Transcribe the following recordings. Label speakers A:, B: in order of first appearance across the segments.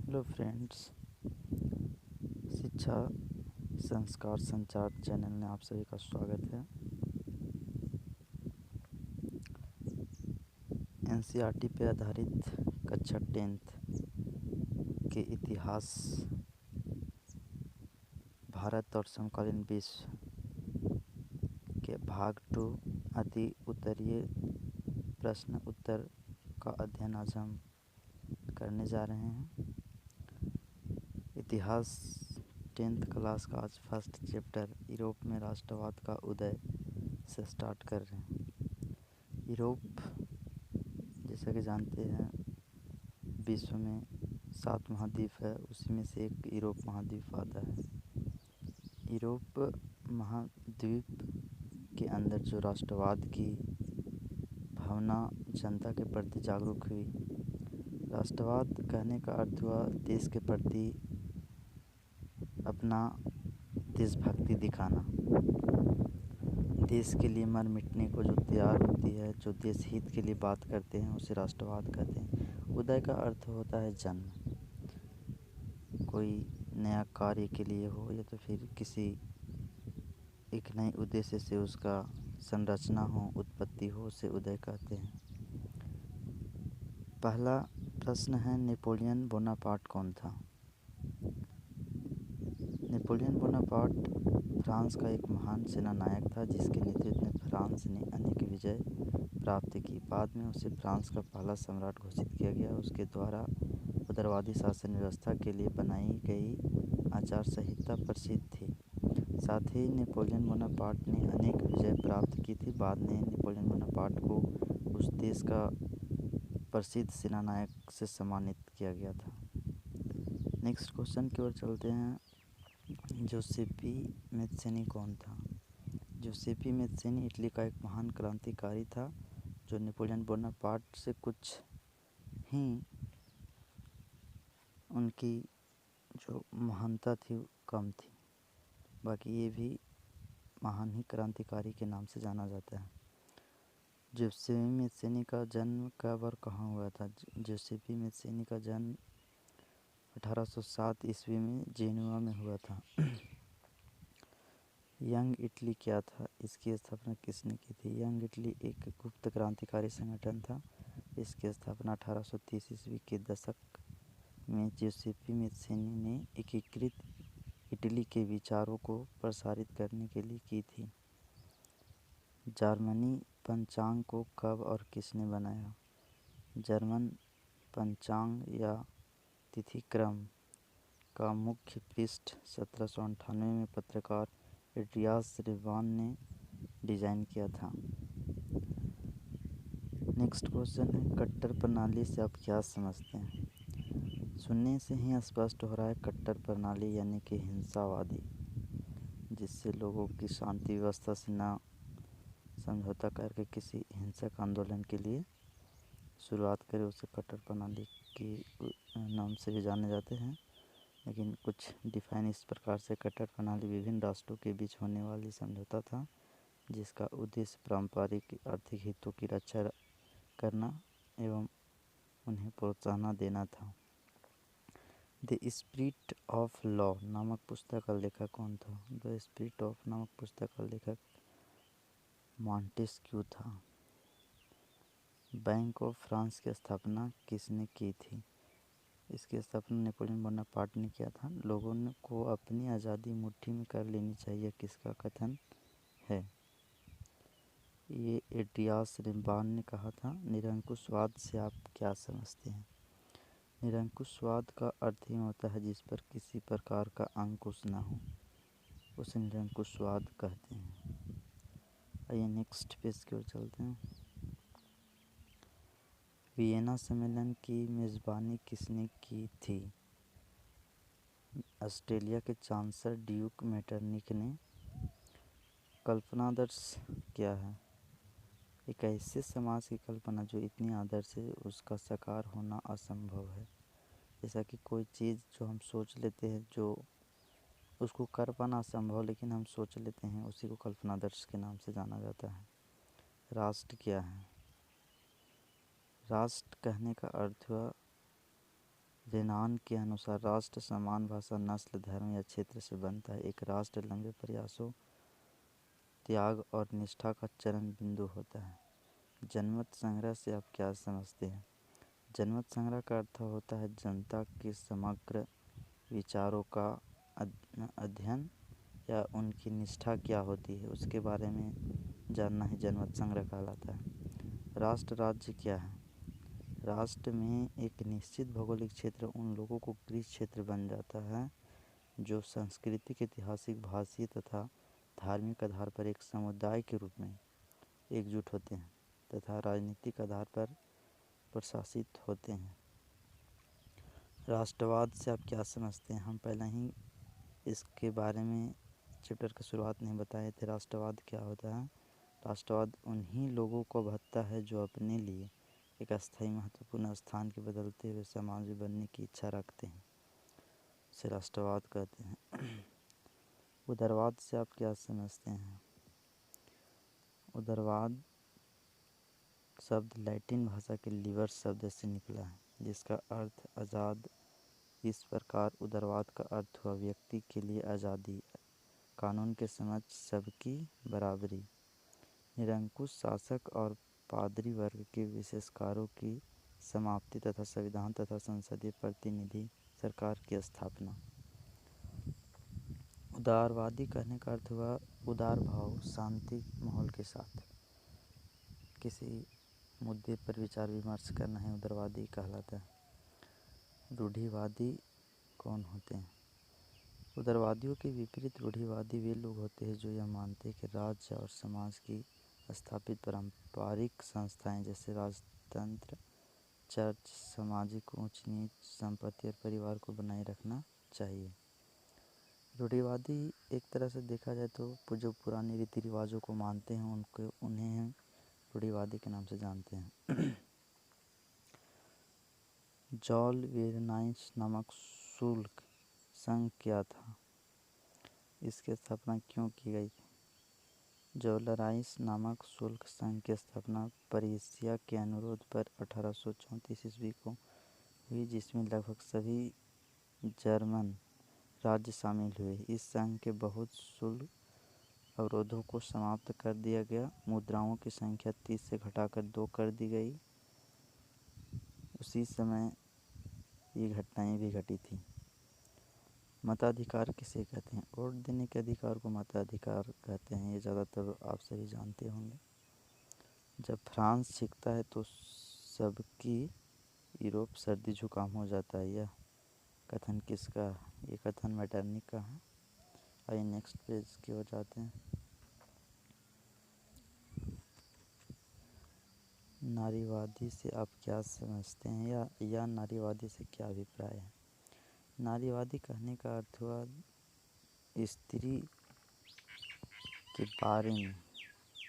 A: Hello friends, शिक्षा संस्कार संचार चैनल में आप सभी का स्वागत है। एनसीईआरटी पे आधारित कक्षा 10th के इतिहास, भारत और समकालीन विश्व के भाग 2 अति उत्तरीय प्रश्न उत्तर का अध्ययन आज हम करने जा रहे हैं। इतिहास 10th क्लास का आज फर्स्ट चैप्टर यूरोप में राष्ट्रवाद का उदय से स्टार्ट कर रहे हैं। यूरोप, जैसा कि जानते हैं, विश्व में 7 महाद्वीप है, उसी में से एक यूरोप महाद्वीप आता है। यूरोप महाद्वीप के अंदर जो राष्ट्रवाद की भावना जनता के प्रति जागरूक हुई। राष्ट्रवाद कहने का अर्थ हुआ देश के प्रति अपना देशभक्ति दिखाना, देश के लिए मर मिटने को जो तैयार होती है, जो देश हित के लिए बात करते हैं, उसे राष्ट्रवाद कहते हैं। उदय का अर्थ होता है जन्म, कोई नया कार्य के लिए हो या तो फिर किसी एक नए उद्देश्य से उसका संरचना हो, उत्पत्ति हो, उसे उदय कहते हैं। पहला प्रश्न है, नेपोलियन बोनापार्ट कौन था? नेपोलियन बोनापार्ट फ्रांस का एक महान सेना नायक था जिसके नेतृत्व में फ्रांस ने अनेक विजय प्राप्त की। बाद में उसे फ्रांस का पहला सम्राट घोषित किया गया। उसके द्वारा उदारवादी शासन व्यवस्था के लिए बनाई गई आचार संहिता प्रसिद्ध थी। साथ ही नेपोलियन बोनापार्ट ने अनेक विजय प्राप्त की थी। बाद में नेपोलियन बोनापार्ट को उस देश का प्रसिद्ध सेनानायक से सम्मानित किया गया था। नेक्स्ट क्वेश्चन की ओर चलते हैं। जोसेपी मैत्सेनी कौन था? जोसेपी मैत्सेनी इटली का एक महान क्रांतिकारी था जो नेपोलियन बोनापार्ट से कुछ ही उनकी जो महानता थी कम थी। बाकी ये भी महान ही क्रांतिकारी के नाम से जाना जाता है। जोसेपी मैत्सेनी का जन्म कब और कहाँ हुआ था? जोसेपी मैत्सेनी का जन्म 1807 ईस्वी में जेनुआ में हुआ था। यंग इटली क्या था? इसकी स्थापना किसने की थी? यंग इटली एक गुप्त क्रांतिकारी संगठन था। इसकी स्थापना 1830 ईस्वी के दशक में जोसेपी मैत्सेनी ने एकीकृत इटली के विचारों को प्रसारित करने के लिए की थी। जर्मनी पंचांग को कब और किसने बनाया? जर्मन पंचांग या तिथिक्रम का मुख्य पृष्ठ 1798 में पत्रकार एड्रियास रिवान ने डिज़ाइन किया था। नेक्स्ट क्वेश्चन है, कट्टर प्रणाली से आप क्या समझते हैं? सुनने से ही स्पष्ट हो रहा है, कट्टर प्रणाली यानी कि हिंसावादी, जिससे लोगों की शांति व्यवस्था से ना समझौता करके किसी हिंसक आंदोलन के लिए शुरुआत करे, उसे कट्टर प्रणाली के नाम से भी जाने जाते हैं। लेकिन कुछ डिफाइन इस प्रकार से, कट्टर प्रणाली विभिन्न राष्ट्रों के बीच होने वाली समझौता था जिसका उद्देश्य पारंपरिक आर्थिक हितों की रक्षा करना एवं उन्हें प्रोत्साहन देना था। द स्पिरिट ऑफ लॉ नामक पुस्तक का लेखक कौन था? द स्पिरिट ऑफ नामक पुस्तक का लेखक मॉन्टेस्क्यू था। बैंक ऑफ फ्रांस की स्थापना किसने की थी? इसकी स्थापना नेपोलियन बोनापार्ट ने किया था। लोगों को अपनी आज़ादी मुट्ठी में कर लेनी चाहिए, किसका कथन है? ये एड्रियास रिवान ने कहा था। निरंकुशवाद से आप क्या समझते हैं? निरंकुशवाद का अर्थ ही होता है जिस पर किसी प्रकार का अंकुश न हो, उसे निरंकुशवाद कहते हैं। आइए नेक्स्ट पेज की ओर चलते हैं। वियना सम्मेलन की मेज़बानी किसने की थी? ऑस्ट्रेलिया के चांसलर ड्यूक मेटरनिक ने। कल्पनादर्श क्या है? एक ऐसे समाज की कल्पना जो इतनी आदर्श है उसका साकार होना असंभव है। जैसा कि कोई चीज़ जो हम सोच लेते हैं, जो उसको कर पाना असंभव लेकिन हम सोच लेते हैं, उसी को कल्पनादर्श के नाम से जाना जाता है। राष्ट्र क्या है? राष्ट्र कहने का अर्थ हुआ रेनान के अनुसार राष्ट्र समान भाषा, नस्ल, धर्म या क्षेत्र से बनता है। एक राष्ट्र लंबे प्रयासों, त्याग और निष्ठा का चरम बिंदु होता है। जनमत संग्रह से आप क्या समझते हैं? जनमत संग्रह का अर्थ होता है जनता के समग्र विचारों का अध्ययन या उनकी निष्ठा क्या होती है उसके बारे में जानना ही जनमत संग्रह कहलाता है। राष्ट्र राज्य क्या है? राष्ट्र में एक निश्चित भौगोलिक क्षेत्र उन लोगों को गृह क्षेत्र बन जाता है जो सांस्कृतिक, ऐतिहासिक, भाषीय तथा धार्मिक आधार पर एक समुदाय के रूप में एकजुट होते हैं तथा राजनीतिक आधार पर प्रशासित होते हैं। राष्ट्रवाद से आप क्या समझते हैं? हम पहले ही इसके बारे में चैप्टर की शुरुआत में बताए थे। राष्ट्रवाद क्या होता है? राष्ट्रवाद उन्हीं लोगों को भत्ता है जो अपने लिए एक अस्थायी महत्वपूर्ण स्थान के बदलते हुए समाज में बनने की इच्छा रखते हैं, इसे राष्ट्रवाद कहते हैं। उदारवाद से आप क्या समझते हैं? उदारवाद शब्द लैटिन भाषा के लिबर शब्द से निकला है जिसका अर्थ आज़ाद। इस प्रकार उदारवाद का अर्थ हुआ व्यक्ति के लिए आज़ादी, कानून के समक्ष सबकी बराबरी, निरंकुश शासक और पादरी वर्ग के विशेषकारों की समाप्ति तथा संविधान तथा संसदीय प्रतिनिधि सरकार की स्थापना। उदारवादी कहने का अर्थ हुआ उदार भाव, शांति माहौल के साथ किसी मुद्दे पर विचार विमर्श करना है उदारवादी कहलाता है। रूढ़िवादी कौन होते हैं? उदारवादियों के विपरीत रूढ़िवादी वे लोग होते हैं जो यह मानते हैं कि राज्य और समाज की स्थापित पारंपरिक संस्थाएं जैसे राजतंत्र, चर्च, सामाजिक ऊंच नीच, संपत्ति और परिवार को बनाए रखना चाहिए। रूढ़िवादी एक तरह से देखा जाए तो जो पुराने रीति रिवाजों को मानते हैं उन्हें रूढ़िवादी के नाम से जानते हैं। जॉल वेरनाइस नामक शुल्क संघ क्या था? इसकी स्थापना क्यों की गई थी? जॉलराइस नामक शुल्क संघ की स्थापना परीसिया के अनुरोध पर 1834 ईस्वी को हुई जिसमें लगभग सभी जर्मन राज्य शामिल हुए। इस संघ के बहुत शुल्क अवरोधों को समाप्त कर दिया गया। मुद्राओं की संख्या 30 से घटाकर 2 कर दी गई। उसी समय ये घटनाएं भी घटी थी। मताधिकार किसे कहते हैं? वोट देने के अधिकार को मताधिकार कहते हैं। ये ज़्यादातर आप सभी जानते होंगे। जब फ्रांस छिकता है तो सबकी यूरोप सर्दी जुकाम हो जाता है। यह कथन किसका है? ये कथन मैटरनिक का है। आइए नेक्स्ट पेज की ओर जाते हैं। नारीवादी से आप क्या समझते हैं या नारीवादी से क्या अभिप्राय है? नारीवादी कहने का अर्थ हुआ स्त्री के बारे में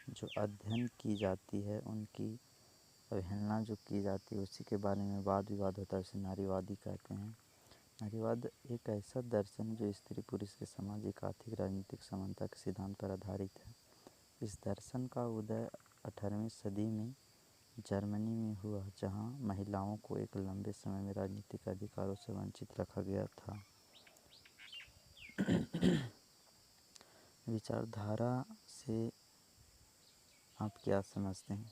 A: जो अध्ययन की जाती है, उनकी अवहेलना जो की जाती है, उसी के बारे में वाद विवाद होता है, उसे नारीवादी कहते हैं। नारीवाद एक ऐसा दर्शन जो स्त्री पुरुष के सामाजिक, आर्थिक, राजनीतिक समानता के सिद्धांत पर आधारित है। इस दर्शन का उदय 18वीं सदी में जर्मनी में हुआ जहां महिलाओं को एक लंबे समय में राजनीतिक अधिकारों से वंचित रखा गया था। विचारधारा से आप क्या समझते हैं?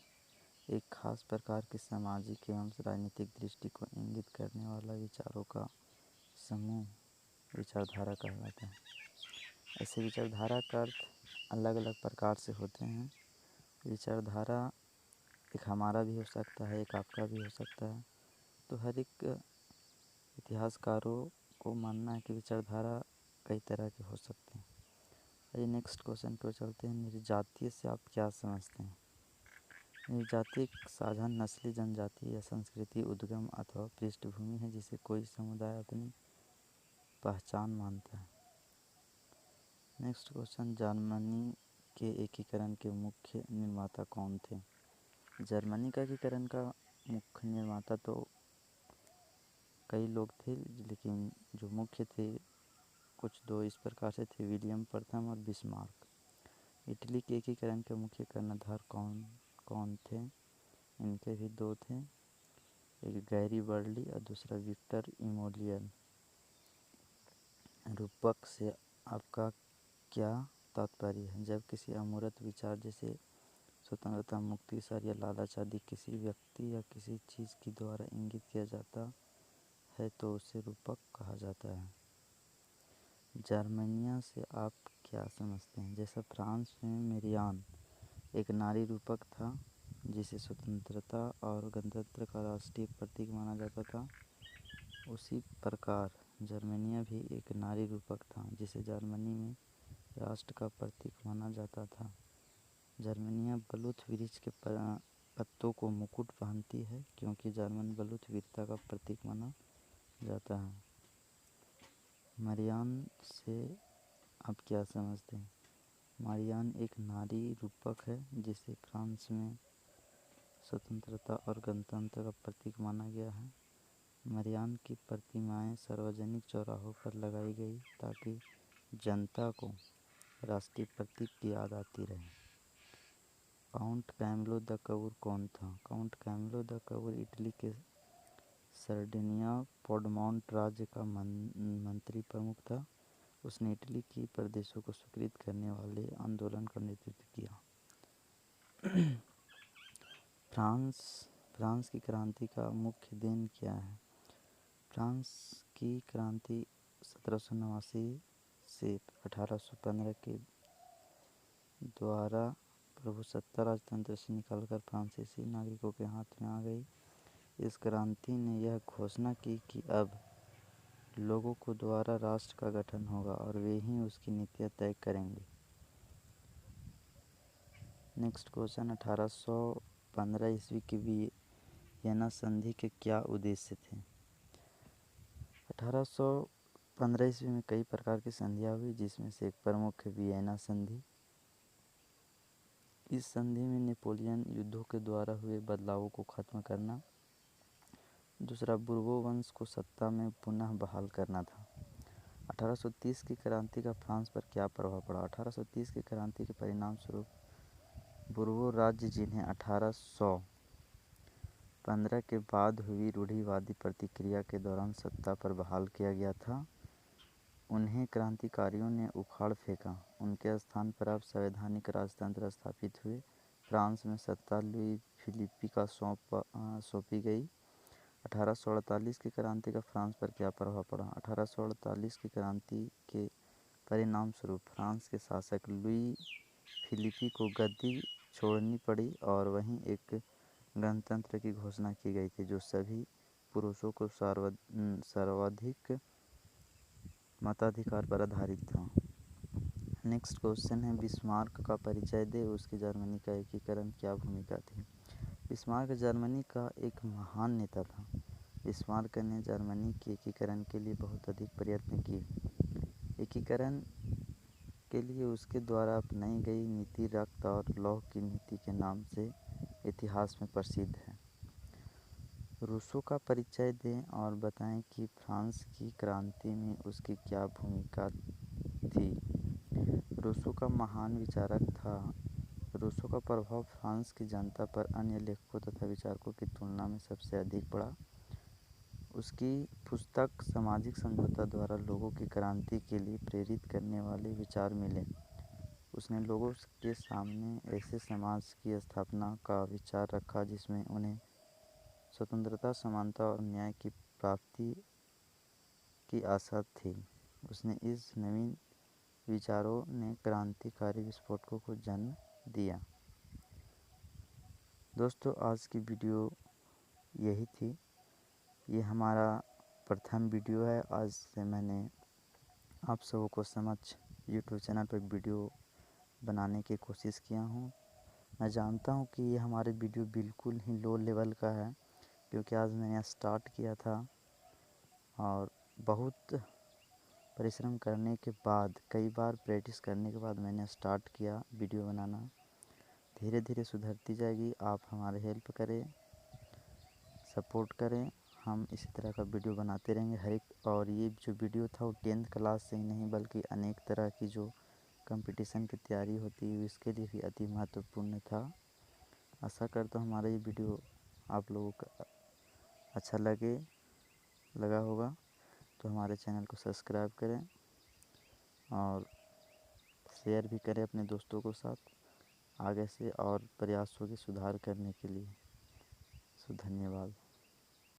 A: एक खास प्रकार की सामाजिक एवं राजनीतिक दृष्टि को इंगित करने वाला विचारों का समूह विचारधारा कहलाता है। ऐसे विचारधारा का अर्थ अलग अलग प्रकार से होते हैं। विचारधारा एक हमारा भी हो सकता है, एक आपका भी हो सकता है। तो हर एक इतिहासकारों को मानना है कि विचारधारा कई तरह के हो सकते हैं। आइए नेक्स्ट क्वेश्चन पर चलते हैं। निर्जातीय से आप क्या समझते हैं? निर्जाति एक साझा नस्ली, जनजाति या संस्कृति, उद्गम अथवा पृष्ठभूमि है जिसे कोई समुदाय अपनी पहचान मानता है। नेक्स्ट क्वेश्चन, जर्मनी के एकीकरण के मुख्य निर्माता कौन थे? जर्मनी का एकीकरण का मुख्य निर्माता तो कई लोग थे, लेकिन जो मुख्य थे कुछ दो इस प्रकार से थे, विलियम प्रथम और बिस्मार्क। इटली के एकीकरण के मुख्य कर्णधार कौन कौन थे? इनके भी दो थे, एक गैरी बर्ली और दूसरा विक्टर इमोलियल। रूपक से आपका क्या तात्पर्य है? जब किसी अमूर्त विचार जैसे स्वतंत्रता, मुक्ति, सर या लालच आदि किसी व्यक्ति या किसी चीज़ के द्वारा इंगित किया जाता है तो उसे रूपक कहा जाता है। जर्मनिया से आप क्या समझते हैं? जैसा फ्रांस में मेरियान एक नारी रूपक था जिसे स्वतंत्रता और गणतंत्र का राष्ट्रीय प्रतीक माना जाता था, उसी प्रकार जर्मनिया भी एक नारी रूपक था जिसे जर्मनी में राष्ट्र का प्रतीक माना जाता था। जर्मनिया बलूत वृक्ष के पत्तों को मुकुट पहनती है क्योंकि जर्मन बलूत वीरता का प्रतीक माना जाता है। मरियान से आप क्या समझते हैं? मरियान एक नारी रूपक है जिसे फ्रांस में स्वतंत्रता और गणतंत्र का प्रतीक माना गया है। मरियान की प्रतिमाएं सार्वजनिक चौराहों पर लगाई गई ताकि जनता को राष्ट्रीय प्रतीक की याद आती रहे। काउंट कैमलो द कबूर कौन था? काउंट कैमलो द कबूर इटली के सर्डिनिया पोडमोंट राज्य का मंत्री प्रमुख था। उसने इटली की प्रदेशों को स्वीकृत करने वाले आंदोलन का नेतृत्व किया। फ्रांस की क्रांति का मुख्य दिन क्या है? फ्रांस की क्रांति 1789 से 1815 के द्वारा प्रभुसत्ता राजतंत्र से निकलकर फ्रांसीसी नागरिकों के हाथ में आ गई। इस क्रांति ने यह घोषणा की कि अब लोगों को द्वारा राष्ट्र का गठन होगा और वे ही उसकी नीतियाँ तय करेंगे। नेक्स्ट क्वेश्चन, 1815 ईस्वी की वियना संधि के क्या उद्देश्य थे? 1815 ईस्वी में कई प्रकार की संधियाँ हुई जिसमें से एक प्रमुख है वियना संधि। इस संधि में नेपोलियन युद्धों के द्वारा हुए बदलावों को खत्म करना, दूसरा बुर्बो वंश को सत्ता में पुनः बहाल करना था। 1830 की क्रांति का फ्रांस पर क्या प्रभाव पड़ा? 1830 की क्रांति के परिणाम स्वरूप बुर्बो राज्य, जिन्हें 1815 के बाद हुई रूढ़िवादी प्रतिक्रिया के दौरान सत्ता पर बहाल किया गया था, उन्हें क्रांतिकारियों ने उखाड़ फेंका। उनके स्थान पर अब संवैधानिक राजतंत्र स्थापित हुए। फ्रांस में सत्ता लुई फिलिपी का सौंपी गई। 1848 की क्रांति का फ्रांस पर क्या प्रभाव पड़ा? 1848 की क्रांति के परिणाम स्वरूप फ्रांस के शासक लुई फिलिपी को गद्दी छोड़नी पड़ी और वहीं एक गणतंत्र की घोषणा की गई थी जो सभी पुरुषों को सर्वाधिक मताधिकार पर आधारित था। नेक्स्ट क्वेश्चन है, बिस्मार्क का परिचय दे, उसकी जर्मनी का एकीकरण क्या भूमिका थी? बिस्मार्क जर्मनी का एक महान नेता था। बिस्मार्क ने जर्मनी के एकीकरण के लिए बहुत अधिक प्रयत्न किए। एकीकरण के लिए उसके द्वारा अपनाई गई नीति रक्त और लौह की नीति के नाम से इतिहास में प्रसिद्ध है। रूसो का परिचय दें और बताएं कि फ्रांस की क्रांति में उसकी क्या भूमिका थी। रूसो का महान विचारक था। रूसो का प्रभाव फ्रांस की जनता पर अन्य लेखकों तथा विचारकों की तुलना में सबसे अधिक पड़ा। उसकी पुस्तक सामाजिक समझौता द्वारा लोगों की क्रांति के लिए प्रेरित करने वाले विचार मिले। उसने लोगों के सामने ऐसे समाज की स्थापना का विचार रखा जिसमें उन्हें स्वतंत्रता, समानता और न्याय की प्राप्ति की आशा थी। उसने इस नवीन विचारों ने क्रांतिकारी विस्फोटकों को जन्म दिया। दोस्तों, आज की वीडियो यही थी। ये हमारा प्रथम वीडियो है। आज से मैंने आप सबों को समक्ष यूट्यूब चैनल पर वीडियो बनाने की कोशिश किया हूँ। मैं जानता हूँ कि ये हमारे वीडियो बिल्कुल ही लो लेवल का है क्योंकि आज मैंने स्टार्ट किया था और बहुत परिश्रम करने के बाद, कई बार प्रैक्टिस करने के बाद मैंने स्टार्ट किया वीडियो बनाना। धीरे धीरे सुधरती जाएगी। आप हमारे हेल्प करें, सपोर्ट करें। हम इसी तरह का वीडियो बनाते रहेंगे हर एक। और ये जो वीडियो था वो 10th क्लास से ही नहीं बल्कि अनेक तरह की जो कंपटीशन की तैयारी होती है इसके लिए भी अति महत्वपूर्ण था। आशा करता हूँ हमारा ये वीडियो आप लोगों का अच्छा लगा होगा तो हमारे चैनल को सब्सक्राइब करें और शेयर भी करें अपने दोस्तों के साथ आगे से और प्रयासों की सुधार करने के लिए। धन्यवाद।